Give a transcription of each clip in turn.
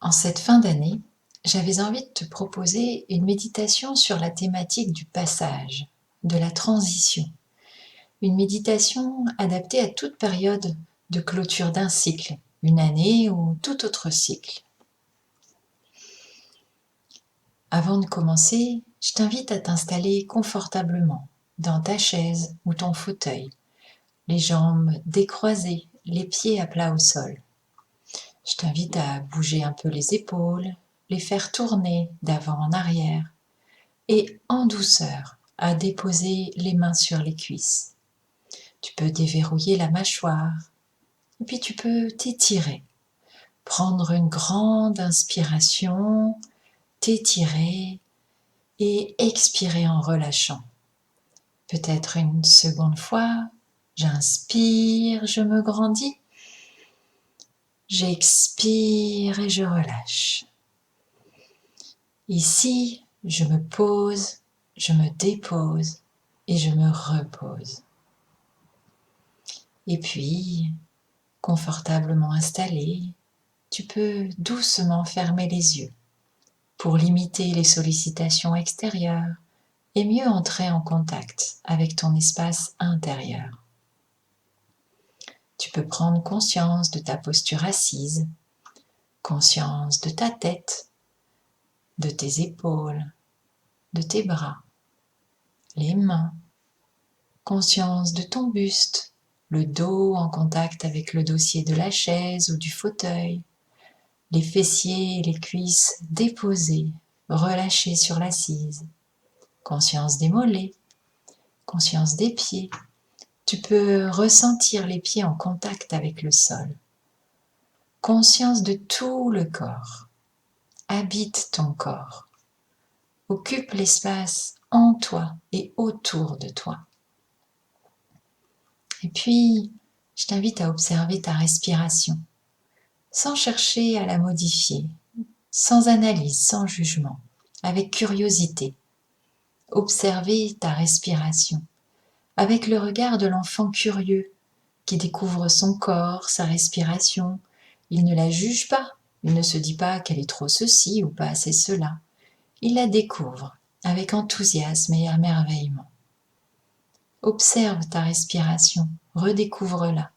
En cette fin d'année, j'avais envie de te proposer une méditation sur la thématique du passage, de la transition. Une méditation adaptée à toute période de clôture d'un cycle, une année ou tout autre cycle. Avant de commencer, je t'invite à t'installer confortablement dans ta chaise ou ton fauteuil, les jambes décroisées, les pieds à plat au sol. Je t'invite à bouger un peu les épaules, les faire tourner d'avant en arrière et en douceur à déposer les mains sur les cuisses. Tu peux déverrouiller la mâchoire et puis tu peux t'étirer. Prendre une grande inspiration, t'étirer et expirer en relâchant. Peut-être une seconde fois, j'inspire, je me grandis. J'expire et je relâche. Ici, je me pose, je me dépose et je me repose. Et puis, confortablement installé, tu peux doucement fermer les yeux pour limiter les sollicitations extérieures et mieux entrer en contact avec ton espace intérieur. Tu peux prendre conscience de ta posture assise, conscience de ta tête, de tes épaules, de tes bras, les mains, conscience de ton buste, le dos en contact avec le dossier de la chaise ou du fauteuil, les fessiers et les cuisses déposés, relâchés sur l'assise, conscience des mollets, conscience des pieds. Tu peux ressentir les pieds en contact avec le sol. Conscience de tout le corps. Habite ton corps. Occupe l'espace en toi et autour de toi. Et puis, je t'invite à observer ta respiration, sans chercher à la modifier, sans analyse, sans jugement, avec curiosité. Observer ta respiration, avec le regard de l'enfant curieux qui découvre son corps, sa respiration. Il ne la juge pas, il ne se dit pas qu'elle est trop ceci ou pas assez cela. Il la découvre avec enthousiasme et émerveillement. Observe ta respiration, redécouvre-la.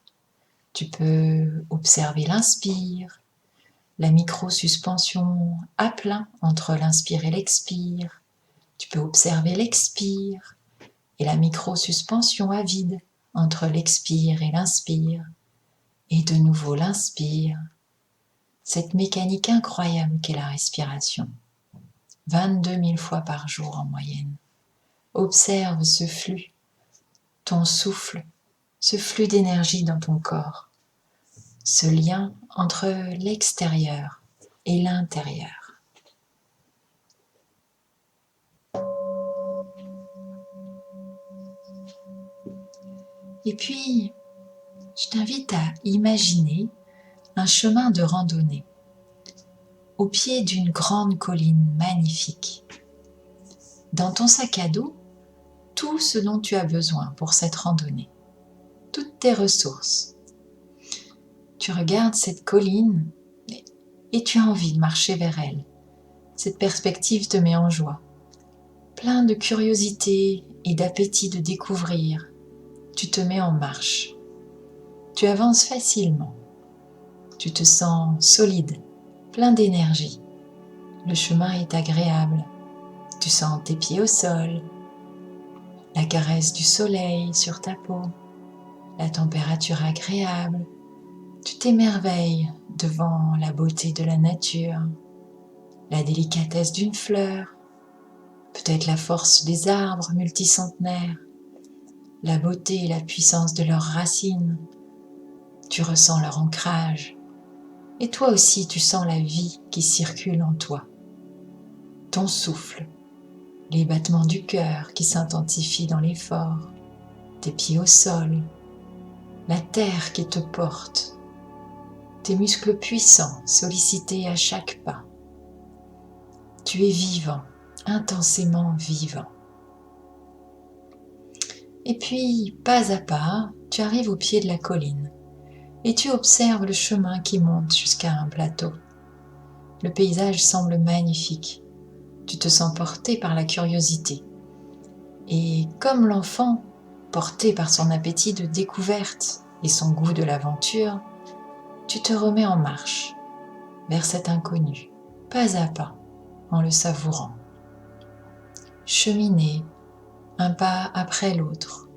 Tu peux observer l'inspire, la micro-suspension à plein entre l'inspire et l'expire. Tu peux observer l'expire et la micro-suspension à vide entre l'expire et l'inspire. Et de nouveau l'inspire. Cette mécanique incroyable qu'est la respiration. 22 000 fois par jour en moyenne. Observe ce flux, ton souffle, ce flux d'énergie dans ton corps, ce lien entre l'extérieur et l'intérieur. Et puis, je t'invite à imaginer un chemin de randonnée au pied d'une grande colline magnifique. Dans ton sac à dos, tout ce dont tu as besoin pour cette randonnée, toutes tes ressources. Tu regardes cette colline et tu as envie de marcher vers elle. Cette perspective te met en joie. Plein de curiosité et d'appétit de découvrir, tu te mets en marche. Tu avances facilement. Tu te sens solide, plein d'énergie. Le chemin est agréable. Tu sens tes pieds au sol, la caresse du soleil sur ta peau, la température agréable. Tu t'émerveilles devant la beauté de la nature, la délicatesse d'une fleur, peut-être la force des arbres multicentenaires, la beauté et la puissance de leurs racines. Tu ressens leur ancrage. Et toi aussi, tu sens la vie qui circule en toi. Ton souffle, les battements du cœur qui s'intensifient dans l'effort, tes pieds au sol, la terre qui te porte, tes muscles puissants sollicités à chaque pas. Tu es vivant, intensément vivant. Et puis, pas à pas, tu arrives au pied de la colline et tu observes le chemin qui monte jusqu'à un plateau. Le paysage semble magnifique. Tu te sens porté par la curiosité. Et comme l'enfant, porté par son appétit de découverte et son goût de l'aventure, tu te remets en marche vers cet inconnu, pas à pas, en le savourant. Cheminer un pas après l'autre,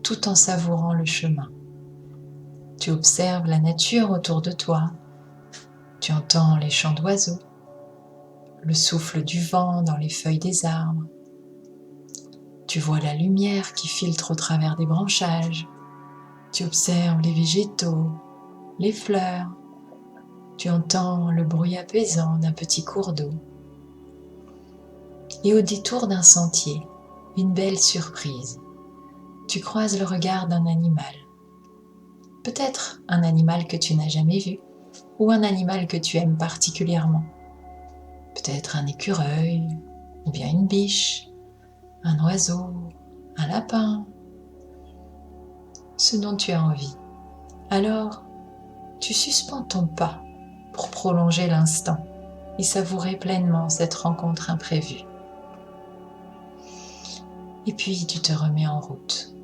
tout en savourant le chemin. Tu observes la nature autour de toi, tu entends les chants d'oiseaux, le souffle du vent dans les feuilles des arbres. Tu vois la lumière qui filtre au travers des branchages. Tu observes les végétaux, les fleurs. Tu entends le bruit apaisant d'un petit cours d'eau. Et au détour d'un sentier, une belle surprise. Tu croises le regard d'un animal. Peut-être un animal que tu n'as jamais vu ou un animal que tu aimes particulièrement. Peut-être un écureuil ou bien une biche, un oiseau, un lapin, ce dont tu as envie. Alors, tu suspends ton pas pour prolonger l'instant et savourer pleinement cette rencontre imprévue. Et puis tu te remets en route.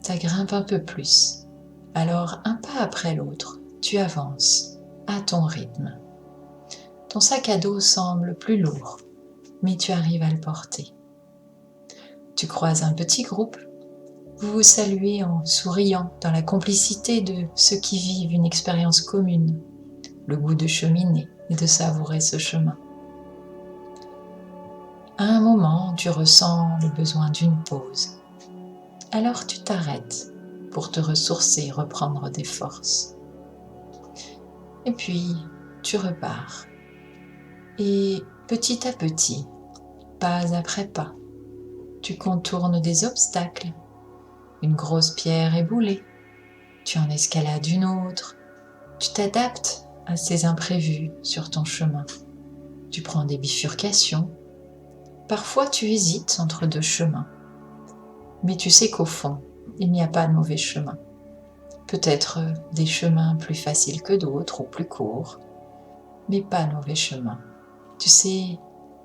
Ça grimpe un peu plus. Alors, un pas après l'autre, tu avances à ton rythme. Ton sac à dos semble plus lourd, mais tu arrives à le porter. Tu croises un petit groupe. Vous vous saluez en souriant dans la complicité de ceux qui vivent une expérience commune, le goût de cheminer et de savourer ce chemin. À un moment, tu ressens le besoin d'une pause. Alors tu t'arrêtes pour te ressourcer, reprendre des forces. Et puis, tu repars. Et petit à petit, pas après pas, tu contournes des obstacles. Une grosse pierre éboulée, tu en escalades une autre. Tu t'adaptes à ces imprévus sur ton chemin. Tu prends des bifurcations. Parfois, tu hésites entre deux chemins. Mais tu sais qu'au fond, il n'y a pas de mauvais chemin. Peut-être des chemins plus faciles que d'autres ou plus courts, mais pas de mauvais chemin. Tu sais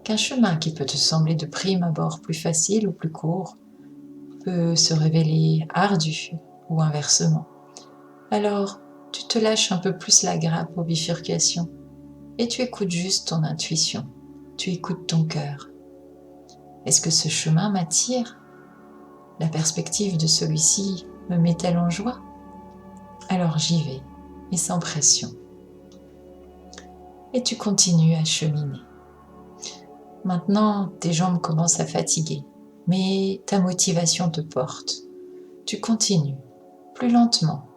qu'un chemin qui peut te sembler de prime abord plus facile ou plus court peut se révéler ardu ou inversement. Alors, tu te lâches un peu plus la grappe aux bifurcations et tu écoutes juste ton intuition, tu écoutes ton cœur. Est-ce que ce chemin m'attire ? La perspective de celui-ci me met-elle en joie ? Alors j'y vais, et sans pression. Et tu continues à cheminer. Maintenant, tes jambes commencent à fatiguer, mais ta motivation te porte. Tu continues, plus lentement,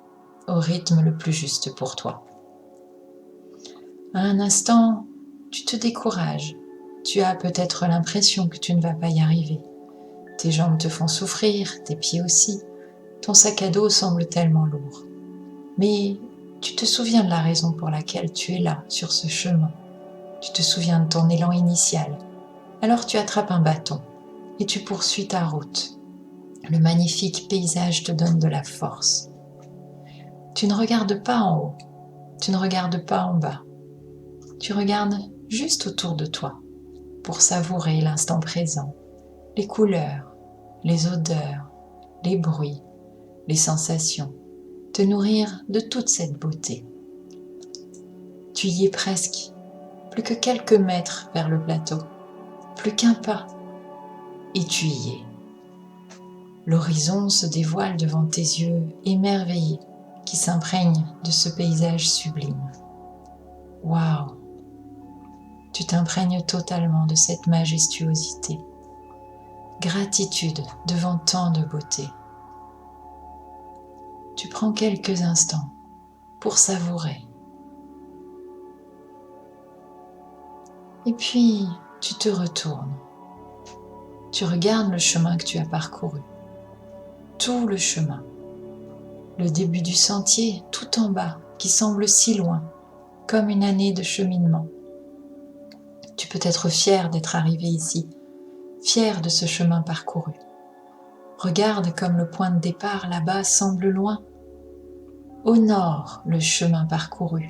au rythme le plus juste pour toi. À un instant, tu te décourages. Tu as peut-être l'impression que tu ne vas pas y arriver. Tes jambes te font souffrir, tes pieds aussi. Ton sac à dos semble tellement lourd. Mais tu te souviens de la raison pour laquelle tu es là, sur ce chemin. Tu te souviens de ton élan initial. Alors tu attrapes un bâton et tu poursuis ta route. Le magnifique paysage te donne de la force. Tu ne regardes pas en haut, tu ne regardes pas en bas. Tu regardes juste autour de toi pour savourer l'instant présent, les couleurs, les odeurs, les bruits, les sensations, te nourrir de toute cette beauté. Tu y es presque, plus que quelques mètres vers le plateau, plus qu'un pas, et tu y es. L'horizon se dévoile devant tes yeux émerveillés qui s'imprègnent de ce paysage sublime. Waouh! Tu t'imprègnes totalement de cette majestuosité. Gratitude devant tant de beauté. Tu prends quelques instants pour savourer. Et puis, tu te retournes. Tu regardes le chemin que tu as parcouru. Tout le chemin. Le début du sentier, tout en bas, qui semble si loin, comme une année de cheminement. Tu peux être fier d'être arrivé ici, fier de ce chemin parcouru. Regarde comme le point de départ là-bas semble loin. Honore le chemin parcouru.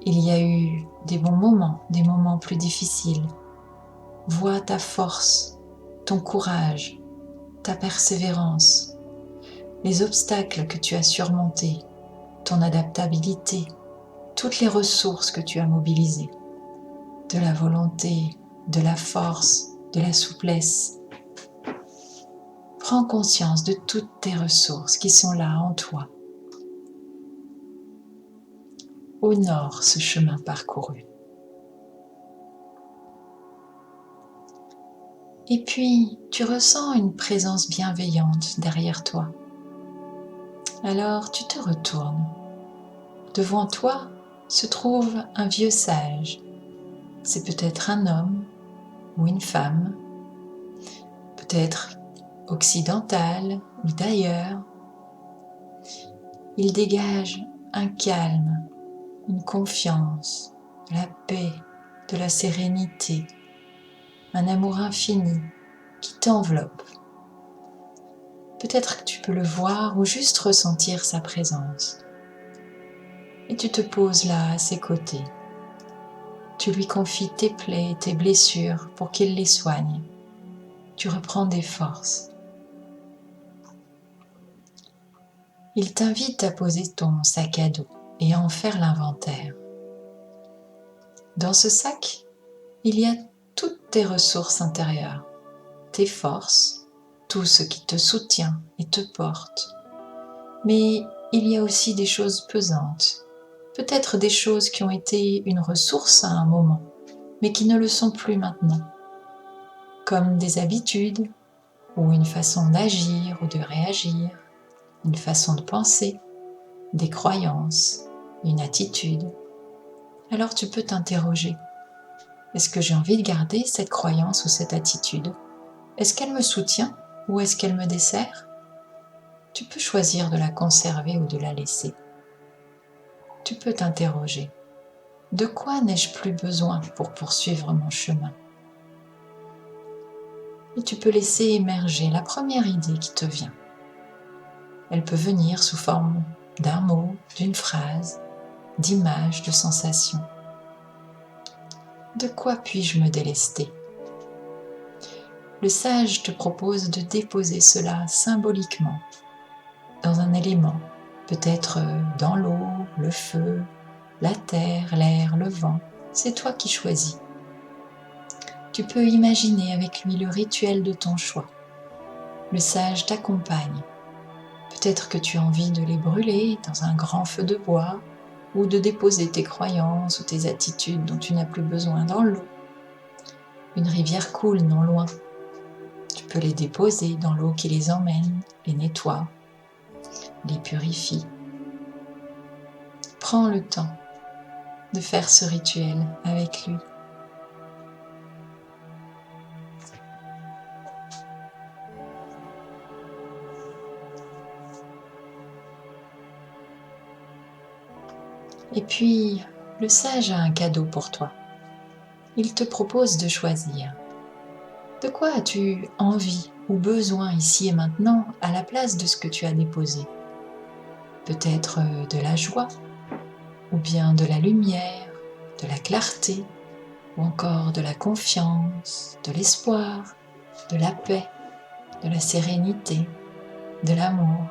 Il y a eu des bons moments, des moments plus difficiles. Vois ta force, ton courage, ta persévérance, les obstacles que tu as surmontés, ton adaptabilité, toutes les ressources que tu as mobilisées, de la volonté, de la force, de la souplesse. Prends conscience de toutes tes ressources qui sont là en toi. Honore ce chemin parcouru. Et puis, tu ressens une présence bienveillante derrière toi. Alors, tu te retournes. Devant toi se trouve un vieux sage. C'est peut-être un homme ou une femme, peut-être occidental ou d'ailleurs. Il dégage un calme, une confiance, de la paix, de la sérénité, un amour infini qui t'enveloppe. Peut-être que tu peux le voir ou juste ressentir sa présence. Et tu te poses là à ses côtés. Tu lui confies tes plaies, tes blessures pour qu'il les soigne. Tu reprends des forces. Il t'invite à poser ton sac à dos et à en faire l'inventaire. Dans ce sac, il y a toutes tes ressources intérieures, tes forces, tout ce qui te soutient et te porte. Mais il y a aussi des choses pesantes, peut-être des choses qui ont été une ressource à un moment, mais qui ne le sont plus maintenant, comme des habitudes, ou une façon d'agir ou de réagir, une façon de penser, des croyances, une attitude. Alors tu peux t'interroger. Est-ce que j'ai envie de garder cette croyance ou cette attitude? Est-ce qu'elle me soutient ou est-ce qu'elle me dessert? Tu peux choisir de la conserver ou de la laisser. Tu peux t'interroger. De quoi n'ai-je plus besoin pour poursuivre mon chemin? Et tu peux laisser émerger la première idée qui te vient. Elle peut venir sous forme d'un mot, d'une phrase, d'image, de sensation. De quoi puis-je me délester? Le sage te propose de déposer cela symboliquement dans un élément, peut-être dans l'eau, le feu, la terre, l'air, le vent. C'est toi qui choisis. Tu peux imaginer avec lui le rituel de ton choix. Le sage t'accompagne. Peut-être que tu as envie de les brûler dans un grand feu de bois ou de déposer tes croyances ou tes attitudes dont tu n'as plus besoin dans l'eau. Une rivière coule non loin. Tu peux les déposer dans l'eau qui les emmène, les nettoie, les purifie. Prends le temps de faire ce rituel avec lui. Et puis, le sage a un cadeau pour toi. Il te propose de choisir. De quoi as-tu envie ou besoin ici et maintenant à la place de ce que tu as déposé? Peut-être de la joie, ou bien de la lumière, de la clarté, ou encore de la confiance, de l'espoir, de la paix, de la sérénité, de l'amour.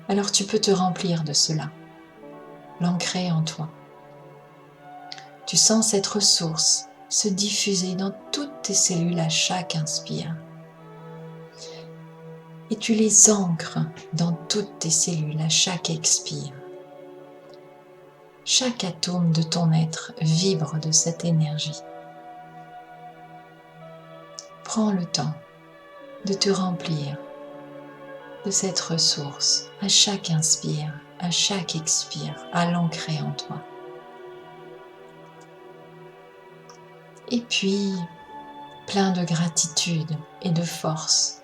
Alors tu peux te remplir de cela, l'ancrer en toi. Tu sens cette ressource se diffuser dans toutes tes cellules à chaque inspire. Et tu les ancres dans toutes tes cellules à chaque expire. Chaque atome de ton être vibre de cette énergie. Prends le temps de te remplir de cette ressource à chaque inspire, à chaque expire, à l'ancrer en toi. Et puis, plein de gratitude et de force,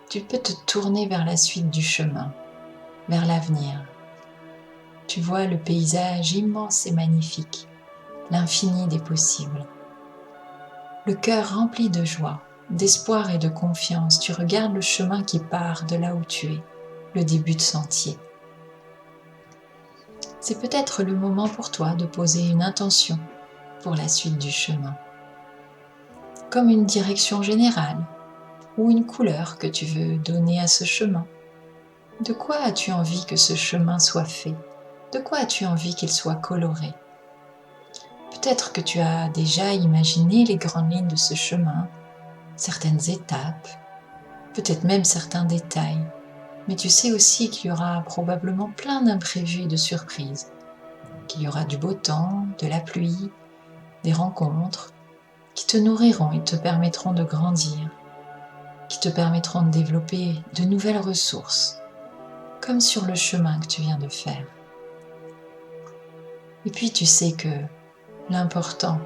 tu peux te tourner vers la suite du chemin, vers l'avenir. Tu vois le paysage immense et magnifique, l'infini des possibles. Le cœur rempli de joie, d'espoir et de confiance, tu regardes le chemin qui part de là où tu es, le début de sentier. c'est peut-être le moment pour toi de poser une intention pour la suite du chemin, comme une direction générale ou une couleur que tu veux donner à ce chemin. De quoi as-tu envie que ce chemin soit fait? De quoi as-tu envie qu'il soit coloré? Peut-être que tu as déjà imaginé les grandes lignes de ce chemin, certaines étapes, peut-être même certains détails, mais tu sais aussi qu'il y aura probablement plein d'imprévus et de surprises, qu'il y aura du beau temps, de la pluie, des rencontres qui te nourriront et te permettront de grandir, qui te permettront de développer de nouvelles ressources, comme sur le chemin que tu viens de faire. Et puis tu sais que l'important,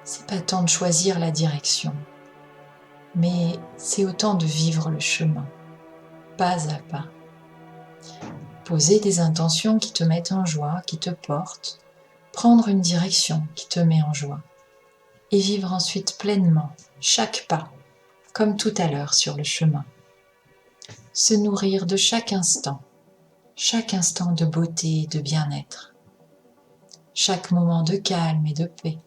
c'est pas tant de choisir la direction, mais c'est autant de vivre le chemin, pas à pas. Poser des intentions qui te mettent en joie, qui te portent, prendre une direction qui te met en joie, et vivre ensuite pleinement chaque pas, comme tout à l'heure sur le chemin. Se nourrir de chaque instant de beauté et de bien-être, chaque moment de calme et de paix,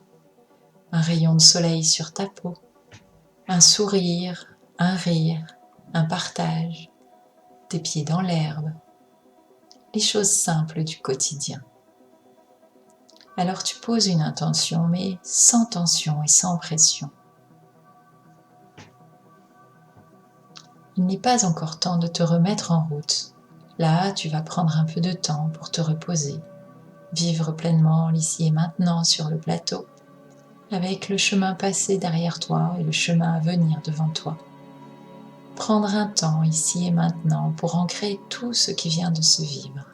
un rayon de soleil sur ta peau, un sourire, un rire, un partage, tes pieds dans l'herbe, les choses simples du quotidien. Alors tu poses une intention, mais sans tension et sans pression. Il n'est pas encore temps de te remettre en route. Là, tu vas prendre un peu de temps pour te reposer, vivre pleinement l'ici et maintenant sur le plateau, avec le chemin passé derrière toi et le chemin à venir devant toi. Prendre un temps ici et maintenant pour ancrer tout ce qui vient de se vivre.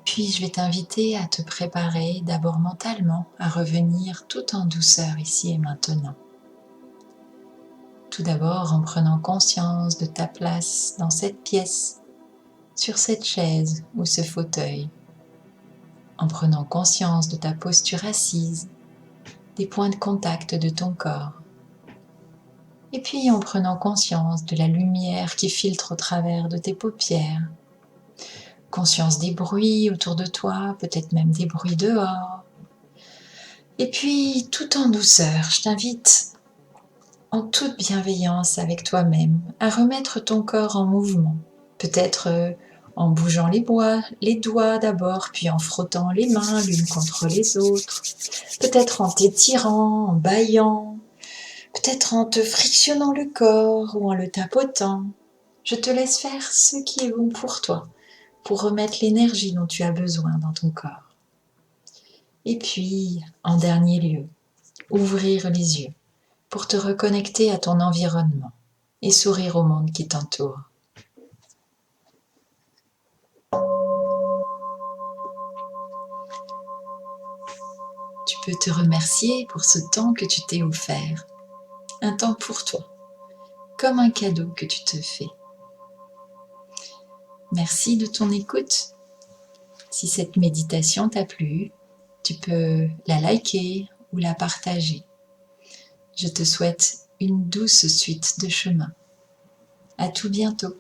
Puis je vais t'inviter à te préparer d'abord mentalement à revenir tout en douceur ici et maintenant. Tout d'abord en prenant conscience de ta place dans cette pièce, sur cette chaise ou ce fauteuil, en prenant conscience de ta posture assise, des points de contact de ton corps, et puis en prenant conscience de la lumière qui filtre au travers de tes paupières, conscience des bruits autour de toi, peut-être même des bruits dehors. Et puis, tout en douceur, je t'invite, en toute bienveillance avec toi-même, à remettre ton corps en mouvement. Peut-être en bougeant les doigts d'abord, puis en frottant les mains l'une contre les autres. Peut-être en t'étirant, en bâillant. Peut-être en te frictionnant le corps ou en le tapotant. Je te laisse faire ce qui est bon pour toi, pour remettre l'énergie dont tu as besoin dans ton corps. Et puis, en dernier lieu, ouvrir les yeux pour te reconnecter à ton environnement et sourire au monde qui t'entoure. Tu peux te remercier pour ce temps que tu t'es offert, un temps pour toi, comme un cadeau que tu te fais. Merci de ton écoute. Si cette méditation t'a plu, tu peux la liker ou la partager. Je te souhaite une douce suite de chemin. À tout bientôt.